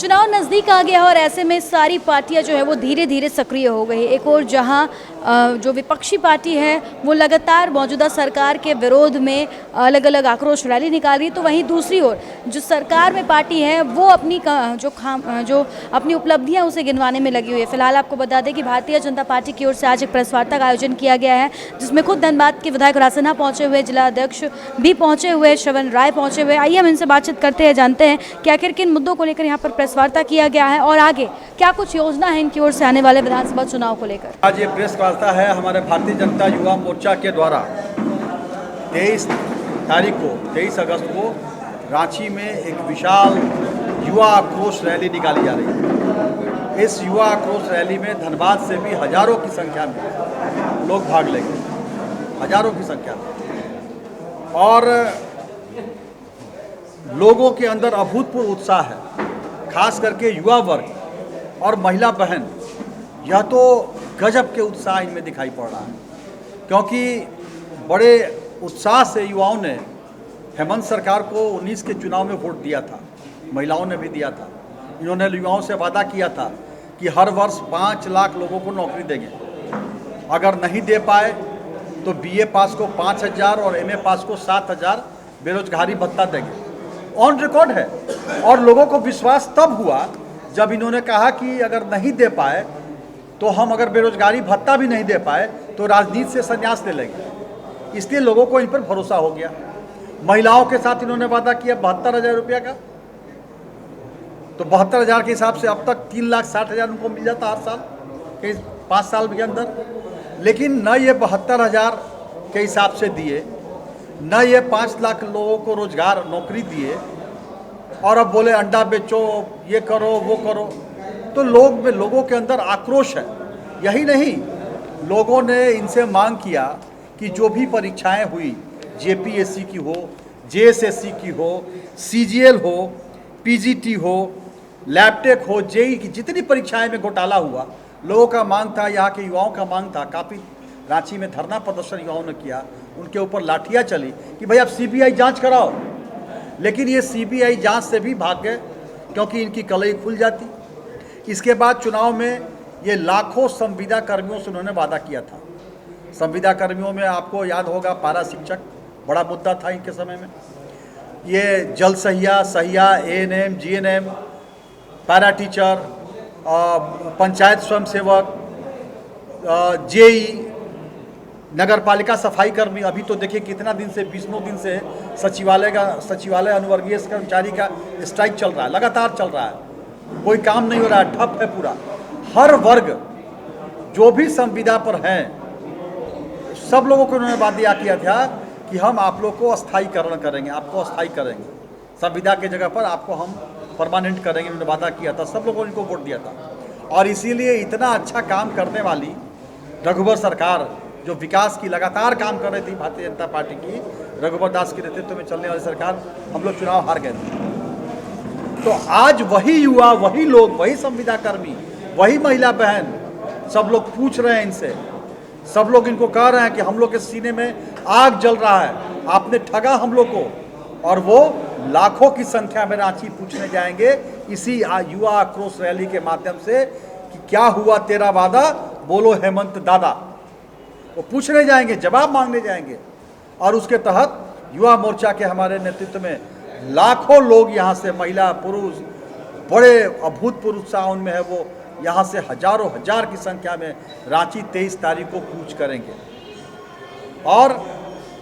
चुनाव नज़दीक आ गया है और ऐसे में सारी पार्टियां जो है वो धीरे धीरे सक्रिय हो गई। एक और जहां जो विपक्षी पार्टी है वो लगातार मौजूदा सरकार के विरोध में अलग अलग आक्रोश रैली निकाल रही है, तो वहीं दूसरी ओर जो सरकार में पार्टी है वो अपनी जो अपनी उपलब्धियां उसे गिनवाने में लगी हुई है। फिलहाल आपको बता दें कि भारतीय जनता पार्टी की ओर से आज एक प्रेस वार्ता का आयोजन किया गया है, जिसमें खुद धनबाद के विधायक रासना पहुंचे हुए, जिला अध्यक्ष भी पहुंचे हुए, श्रवण राय पहुंचे हुए। आइए हम इनसे बातचीत करते हैं, जानते हैं कि आखिर किन मुद्दों को लेकर यहाँ पर प्रेस वार्ता किया गया है और आगे क्या कुछ योजना है इनकी ओर से आने वाले विधानसभा चुनाव को लेकर। आज ये प्रेस वार्ता है हमारे भारतीय जनता युवा मोर्चा के द्वारा 23 तारीख को 23 अगस्त को रांची में एक विशाल युवा आक्रोश रैली निकाली जा रही है। इस युवा आक्रोश रैली में धनबाद से भी हजारों की संख्या में लोग भाग लेंगे, हजारों की संख्या में, और लोगों के अंदर अभूतपूर्व उत्साह है, खास करके युवा वर्ग और महिला बहन। यह तो गजब के उत्साह इनमें दिखाई पड़ रहा है, क्योंकि बड़े उत्साह से युवाओं ने हेमंत सरकार को 19 के चुनाव में वोट दिया था, महिलाओं ने भी दिया था। इन्होंने युवाओं से वादा किया था कि हर वर्ष 5 लाख लोगों को नौकरी देंगे। अगर नहीं दे पाए तो बीए पास को 5,000 और एमए पास को 7,000 बेरोजगारी भत्ता देंगे। ऑन रिकॉर्ड है। और लोगों को विश्वास तब हुआ जब इन्होंने कहा कि अगर नहीं दे पाए तो हम, अगर बेरोजगारी भत्ता भी नहीं दे पाए तो राजनीति से संन्यास ले लेंगे। इसलिए लोगों को इन पर भरोसा हो गया। महिलाओं के साथ इन्होंने वादा किया 72,000 रुपया का, तो 72,000 के हिसाब से अब तक 3,60,000 उनको मिल जाता हर साल के 5 साल के अंदर। लेकिन न ये 72,000 के हिसाब से दिए, न ये 5 लाख लोगों को रोजगार नौकरी दिए, और अब बोले अंडा बेचो, ये करो, वो करो। तो लोगों के अंदर आक्रोश है। यही नहीं, लोगों ने इनसे मांग किया कि जो भी परीक्षाएं हुई, जेपीएससी की हो, जेएसएससी की हो, सीजीएल हो, पीजीटी हो, लैबटेक हो, जेई की जितनी परीक्षाएं में घोटाला हुआ, लोगों का मांग था, यहाँ के युवाओं का मांग था। काफ़ी रांची में धरना प्रदर्शन युवाओं ने किया, उनके ऊपर लाठियाँ चली कि भाई आप सीबीआई जांच कराओ। लेकिन ये सीबीआई जांच से भी भाग गए, क्योंकि इनकी कलई खुल जाती। इसके बाद चुनाव में ये लाखों संविदा कर्मियों से उन्होंने वादा किया था। संविदा कर्मियों में आपको याद होगा पारा शिक्षक बड़ा मुद्दा था इनके समय में। ये जल सहिया, ANM, GNM, para teacher, panchayat स्वयंसेवक, जेई, नगर पालिका सफाई कर्मी। अभी तो देखिए कितना दिन से, 20 दिन से सचिवालय अनुवर्गीय कर्मचारी का स्ट्राइक चल रहा है, लगातार चल रहा है। कोई काम नहीं हो रहा है, ठप है पूरा। हर वर्ग जो भी संविदा पर हैं, सब लोगों को उन्होंने वादा किया था कि हम आप लोग को अस्थायीकरण करेंगे, आपको अस्थायी करेंगे, संविदा की जगह पर आपको हम परमानेंट करेंगे। उन्होंने वादा किया था, सब लोगों ने इनको वोट दिया था। और इसीलिए इतना अच्छा काम करने वाली रघुवर सरकार, जो विकास की लगातार काम कर रही थी भारतीय जनता पार्टी की, रघुवर दास के नेतृत्व में चलने वाली सरकार, हम लोग चुनाव हार गए थे। तो आज वही युवा, वही लोग, वही संविदा कर्मी, वही महिला बहन, सब लोग पूछ रहे हैं इनसे, सब लोग इनको कह रहे हैं कि हम लोग के सीने में आग जल रहा है, आपने ठगा हम लोग को। और वो लाखों की संख्या में रांची पूछने जाएंगे इसी युवा आक्रोश रैली के माध्यम से कि क्या हुआ तेरा वादा, बोलो हेमंत दादा। वो पूछने जाएंगे, जवाब मांगने जाएंगे। और उसके तहत युवा मोर्चा के हमारे नेतृत्व में लाखों लोग यहाँ से, महिला पुरुष, बड़े अभूतपूर्व उत्साह उनमें है, वो यहाँ से हजारों हजार की संख्या में रांची 23 तारीख को कूच करेंगे। और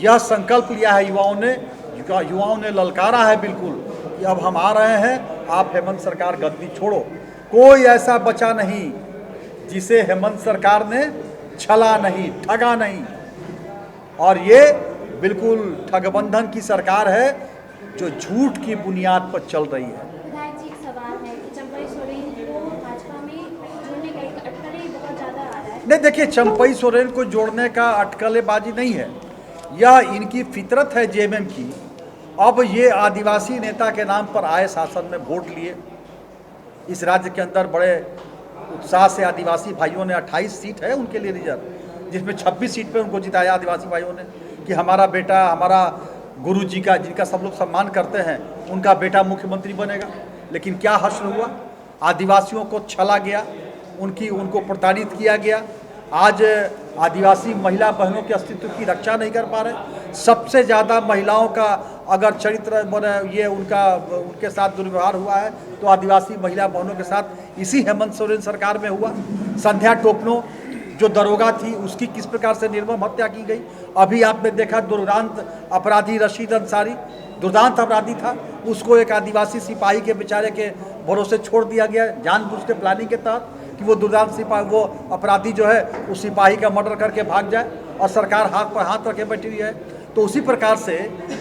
यह संकल्प लिया है युवाओं ने ललकारा है बिल्कुल कि अब हम आ रहे हैं, आप हेमंत सरकार गद्दी छोड़ो। कोई ऐसा बचा नहीं जिसे हेमंत सरकार ने छला नहीं, ठगा नहीं। और ये बिल्कुल ठगबंधन की सरकार है जो झूठ की बुनियाद पर चल रही है। विधायक जी, एक सवाल है कि चंपई सोरेन को भाजपा में जोड़ने का एक अटकलें बहुत ज़्यादा आ रहा है। नहीं, देखिए, चंपई सोरेन को जोड़ने का अटकलेबाजी नहीं है, यह इनकी फितरत है जेएमएम की। अब ये आदिवासी नेता के नाम पर आए, शासन में वोट लिए, इस राज्य के अंदर बड़े उत्साह से आदिवासी भाइयों ने 28 सीट है उनके लिए रिजर्व, जिसमें 26 सीट पे उनको जिताया आदिवासी भाइयों ने कि हमारा बेटा, हमारा गुरु जी का, जिनका सब लोग सम्मान करते हैं, उनका बेटा मुख्यमंत्री बनेगा। लेकिन क्या हासिल हुआ? आदिवासियों को छला गया, उनको प्रताड़ित किया गया। आज आदिवासी महिला बहनों के अस्तित्व की रक्षा नहीं कर पा रहे। सबसे ज़्यादा महिलाओं का अगर चरित्र ये उनके साथ दुर्व्यवहार हुआ है तो आदिवासी महिला बहनों के साथ इसी हेमंत सोरेन सरकार में हुआ। संध्या टोपनो जो दरोगा थी उसकी किस प्रकार से निर्मम हत्या की गई। अभी आपने देखा दुर्दांत अपराधी रशीद अंसारी, दुर्दांत अपराधी था, उसको एक आदिवासी सिपाही के बेचारे के भरोसे छोड़ दिया गया जानबूझ के प्लानिंग के तहत कि वो दुर्दांत सिपाही, वो अपराधी जो है उस सिपाही का मर्डर करके भाग जाए और सरकार हाथ पर हाथ रखे बैठी हुई है। तो उसी प्रकार से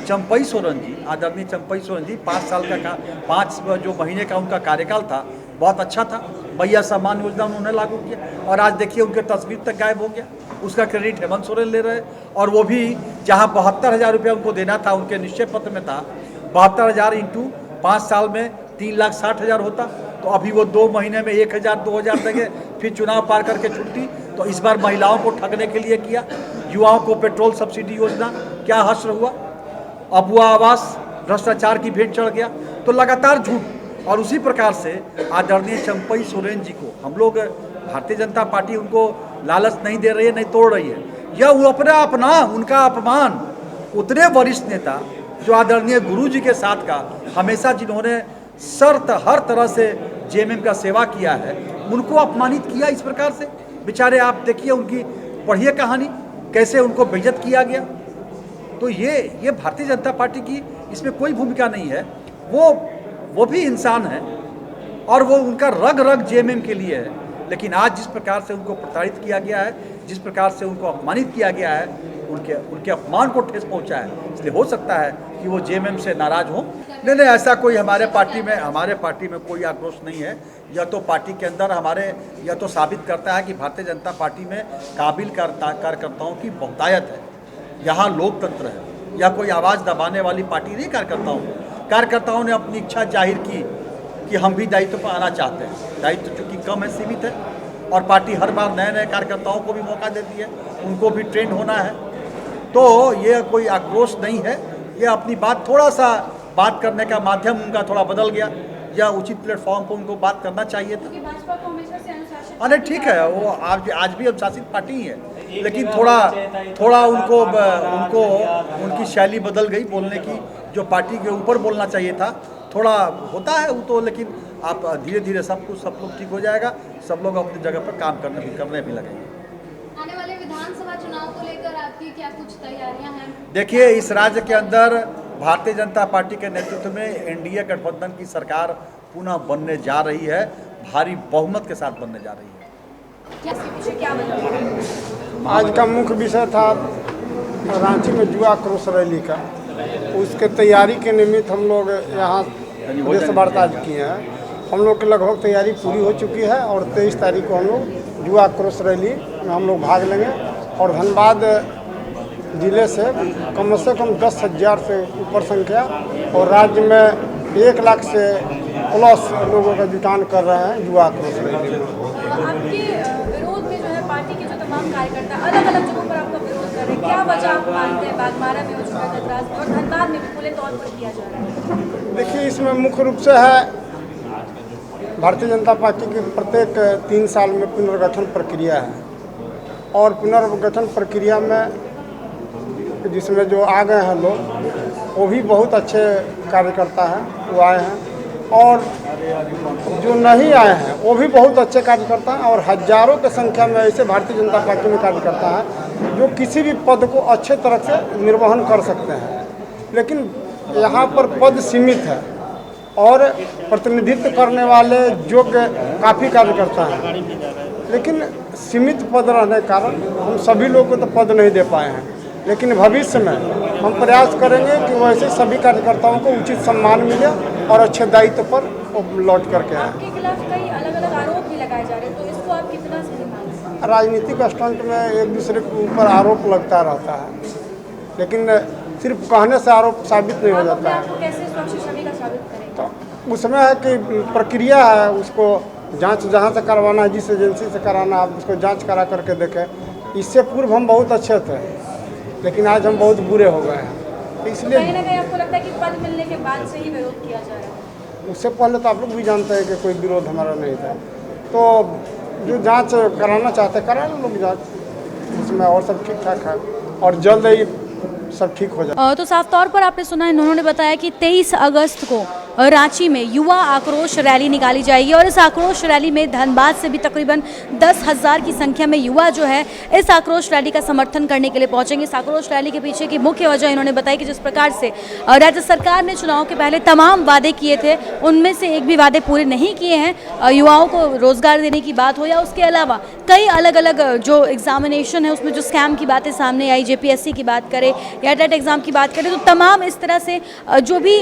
चंपई सोरेन जी, आदरणीय चंपई सोरेन जी 5 जो महीने का उनका कार्यकाल था बहुत अच्छा था। भैया सम्मान योजना उन्होंने लागू किया और आज देखिए उनके तस्वीर तक गायब हो गया। उसका क्रेडिट हेमंत सोरेन ले रहे और वो भी जहां 72,000 रुपया उनको देना था, उनके निश्चय पत्र में था 72,000 इंटू 5 साल में 3,60,000 होता, तो अभी वो 2 महीने में 1,000 2,000 देंगे, फिर चुनाव पार करके छुट्टी। तो इस बार महिलाओं को ठगने के लिए किया। युवाओं को पेट्रोल सब्सिडी योजना, क्या हश्र हुआ। अबुआ आवास भ्रष्टाचार की भेंट चढ़ गया। तो लगातार झूठ। और उसी प्रकार से आदरणीय चंपई सोरेन जी को हम लोग, भारतीय जनता पार्टी उनको लालच नहीं दे रही है, नहीं तोड़ रही है। यह वो अपना उनका अपमान, उतने वरिष्ठ नेता जो आदरणीय गुरु जी के साथ का हमेशा जिन्होंने हर तरह से जेएमएम का सेवा किया है, उनको अपमानित किया इस प्रकार से। बेचारे आप देखिए उनकी पढ़िए कहानी, कैसे उनको बेइज्जत किया गया। तो ये भारतीय जनता पार्टी की इसमें कोई भूमिका नहीं है। वो भी इंसान है और वो उनका रग रग जेएमएम के लिए है। लेकिन आज जिस प्रकार से उनको प्रताड़ित किया गया है, जिस प्रकार से उनको अपमानित किया गया है, उनके अपमान को ठेस पहुंचा है। इसलिए हो सकता है कि वो जेएमएम से नाराज हों। नहीं, ऐसा कोई हमारे पार्टी में कोई आक्रोश नहीं है। यह तो पार्टी के अंदर यह तो साबित करता है कि भारतीय जनता पार्टी में काबिल कार्यकर्ताओं की बहुतायत है। यहाँ लोकतंत्र है। यह कोई आवाज़ दबाने वाली पार्टी नहीं। कार्यकर्ताओं ने अपनी इच्छा जाहिर की कि हम भी दायित्व पर आना चाहते हैं। दायित्व चूँकि कम है, सीमित है, और पार्टी हर बार नए कार्यकर्ताओं को भी मौका देती है, उनको भी ट्रेंड होना है। तो ये कोई आक्रोश नहीं है। ये अपनी थोड़ा सा बात करने का माध्यम उनका थोड़ा बदल गया, या उचित प्लेटफॉर्म पर उनको बात करना चाहिए था। भाजपा को हमेशा से अनुशासित, अरे ठीक है, वो आज भी अनुशासित पार्टी ही है, लेकिन थोड़ा उनको उनकी शैली बदल गई बोलने की। जो पार्टी के ऊपर बोलना चाहिए था, थोड़ा होता है वो तो, लेकिन आप धीरे धीरे सब लोग ठीक हो जाएगा। सब लोग अपनी जगह पर काम करने भी लगेंगे। आने वाले विधानसभा चुनाव को लेकर आपकी क्या कुछ तैयारियां हैं? देखिए, इस राज्य के अंदर भारतीय जनता पार्टी के नेतृत्व में एनडीए गठबंधन की सरकार पुनः बनने जा रही है, भारी बहुमत के साथ बनने जा रही है। क्या बताएं? आज का मुख्य विषय था रांची में जुआ क्रॉस रैली का। उसके तैयारी के निमित्त हम लोग यहाँ प्रेस वार्ता किए हैं। हम लोग की लगभग तैयारी पूरी हो चुकी है और 23 तारीख को हम लोग जुआ क्रॉस रैली में हम लोग भाग लेंगे। और धनबाद ज़िले से कम 10,000 से ऊपर संख्या और राज्य में 1 लाख से प्लस लोगों का जुटान कर रहे हैं जुआ क्रॉस रैली में। आपके विरोध में जो है पार्टी के जो तमाम कार्यकर्ता अलग अलग जगहों पर आपका विरोध कर रहे हैं, क्या वजह आप मानते हैं? बागमारा में हो चुका है गदराज और धनबाद में भी खुले तौर पर किया जा रहा है। देखिए, इसमें मुख्य रूप से है भारतीय जनता पार्टी की प्रत्येक 3 साल में पुनर्गठन प्रक्रिया है और पुनर्गठन प्रक्रिया में जिसमें जो आ गए हैं लोग, वो भी बहुत अच्छे कार्यकर्ता हैं, वो आए हैं, और जो नहीं आए हैं वो भी बहुत अच्छे कार्यकर्ता हैं। और हजारों की संख्या में ऐसे भारतीय जनता पार्टी में कार्यकर्ता हैं जो किसी भी पद को अच्छे तरह से निर्वहन कर सकते हैं। लेकिन यहाँ पर पद सीमित है और प्रतिनिधित्व करने वाले योग्य काफ़ी कार्यकर्ता हैं, लेकिन सीमित पद रहने के कारण हम सभी लोगों को तो पद नहीं दे पाए हैं। लेकिन भविष्य में हम प्रयास करेंगे कि वैसे सभी कार्यकर्ताओं को उचित सम्मान मिले और अच्छे दायित्व पर लौट करके आए। आपके खिलाफ कई अलग अलग आरोप भी लगाए जा रहे हैं, तो इसको आप कितना सही मानते हैं? राजनीतिक स्टंट में एक दूसरे के ऊपर आरोप लगता रहता है, लेकिन सिर्फ कहने से आरोप साबित नहीं हो जाता है। आपको कैसे स्वच्छ छवि का साबित करेंगे? तो उसमें है कि प्रक्रिया है, उसको जांच जहां से करवाना है, जिस एजेंसी से कराना, आप उसको जांच करा करके देखें। इससे पूर्व हम बहुत अच्छे थे, लेकिन आज हम बहुत बुरे हो गए हैं। इसलिए कहीं ना कहीं आपको लगता है कि पद मिलने के बाद से ही विरोध किया जा रहा है? उससे पहले तो आप लोग भी जानते हैं कि कोई विरोध हमारा नहीं था। तो जो जांच कराना चाहते करा लो लोग जांच, उसमें और सब ठीक ठाक है और जल्द ही सब ठीक हो जाए। तो साफ तौर पर आपने सुना, इन्होंने बताया कि 23 अगस्त को रांची में युवा आक्रोश रैली निकाली जाएगी और इस आक्रोश रैली में धनबाद से भी तकरीबन 10,000 की संख्या में युवा जो है इस आक्रोश रैली का समर्थन करने के लिए पहुंचेंगे। इस आक्रोश रैली के पीछे की मुख्य वजह इन्होंने बताई कि जिस प्रकार से राज्य सरकार ने चुनाव के पहले तमाम वादे किए थे, उनमें से एक भी वादे पूरे नहीं किए हैं। युवाओं को रोजगार देने की बात हो या उसके अलावा कई अलग अलग जो एग्जामिनेशन है उसमें जो स्कैम की बातें सामने आई, JPSC की बात करें या टेट एग्जाम की बात करें, तो तमाम इस तरह से जो भी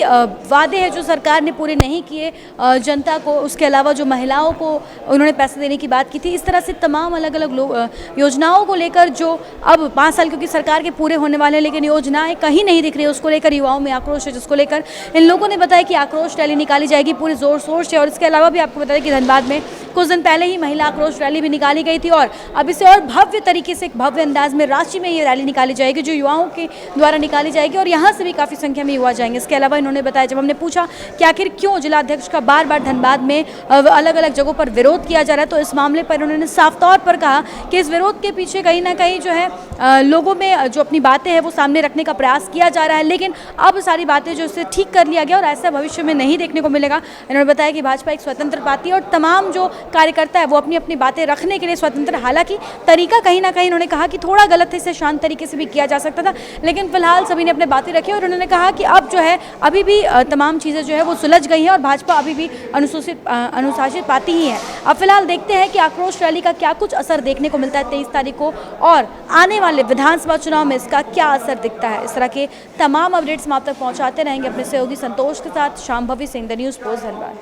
वादे हैं जो सरकार ने पूरे नहीं किए जनता को, उसके अलावा जो महिलाओं को उन्होंने पैसे देने की बात की थी, इस तरह से तमाम अलग अलग योजनाओं को लेकर जो अब 5 साल क्योंकि सरकार के पूरे होने वाले हैं लेकिन योजनाएं कहीं नहीं दिख रही, उसको लेकर युवाओं में आक्रोश है, जिसको लेकर इन लोगों ने बताया कि आक्रोश रैली निकाली जाएगी पूरे जोर शोर से। और इसके अलावा भी आपको बताया कि धनबाद में कुछ दिन पहले ही महिला आक्रोश रैली भी निकाली गई थी और अब इसे और भव्य तरीके से, एक भव्य अंदाज में रांची में ये रैली निकाली जाएगी जो युवाओं के द्वारा निकाली जाएगी और यहाँ से भी काफ़ी संख्या में युवा जाएंगे। इसके अलावा इन्होंने बताया, जब हमने पूछा कि आखिर क्यों जिलाध्यक्ष का बार बार धनबाद में अलग अलग जगहों पर विरोध किया जा रहा है, तो इस मामले पर उन्होंने साफ तौर पर कहा कि इस विरोध के पीछे कहीं ना कहीं जो है लोगों में जो अपनी बातें हैं वो सामने रखने का प्रयास किया जा रहा है, लेकिन अब सारी बातें जो इससे ठीक कर लिया गया और ऐसा भविष्य में नहीं देखने को मिलेगा। इन्होंने बताया कि भाजपा एक स्वतंत्र पार्टी और तमाम जो कार्यकर्ता है वो अपनी अपनी बातें रखने के लिए स्वतंत्र, हालांकि तरीका कहीं ना कहीं उन्होंने कहा कि थोड़ा गलत है, इसे शांत तरीके से भी किया जा सकता था, लेकिन फिलहाल सभी ने अपनी बातें रखी और उन्होंने कहा कि अब जो है अभी भी तमाम चीज़ें जो है वो सुलझ गई हैं और भाजपा अभी भी अनुशासित पार्टी ही है। अब फिलहाल देखते हैं कि आक्रोश रैली का क्या कुछ असर देखने को मिलता है 23 तारीख को और आने वाले विधानसभा चुनाव में इसका क्या असर दिखता है। इस तरह के तमाम अपडेट्स हम आप तक पहुंचाते रहेंगे अपने सहयोगी संतोष के साथ। Shambhavi Singh, the news post, Dhanbad.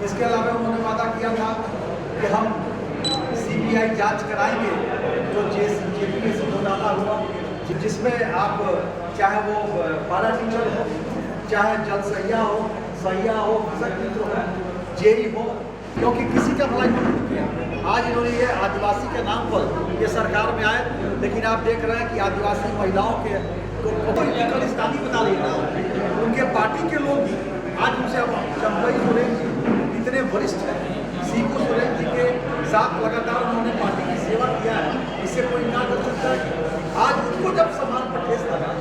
इसके अलावा उन्होंने वादा किया था कि हम CBI जांच कराएंगे जो JPSC घोटाला हुआ, जिसमें आप चाहे वो पारा टीचर हो, चाहे जल सहिया हो, कृषक मित्र हो, जेई हो, क्योंकि किसी का भलाई नहीं किया। आज इन्होंने ये आदिवासी के नाम पर ये सरकार में आए, लेकिन आप देख रहे हैं कि आदिवासी महिलाओं के खालिस्तानी बता रही है। उनके पार्टी के लोग भी आज उनसे चंपई सोरेन जी इतने वरिष्ठ हैं, सीकू सोरेन जी के साथ लगातार उन्होंने पार्टी की सेवा किया है, इससे कोई इनकार कर सकता है। आज उनको जब सम्मान पर ठेस लगा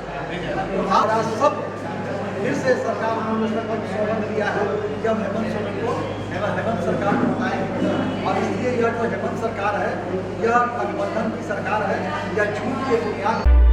तो आज सब फिर से सरकार ने दिया है कि हम हेमंत सोरेन को हेमंत सरकार को बताएंगे और इसलिए यह जो हेमंत सरकार है यह गठबंधन की सरकार है, यह झूठ के बुनियाद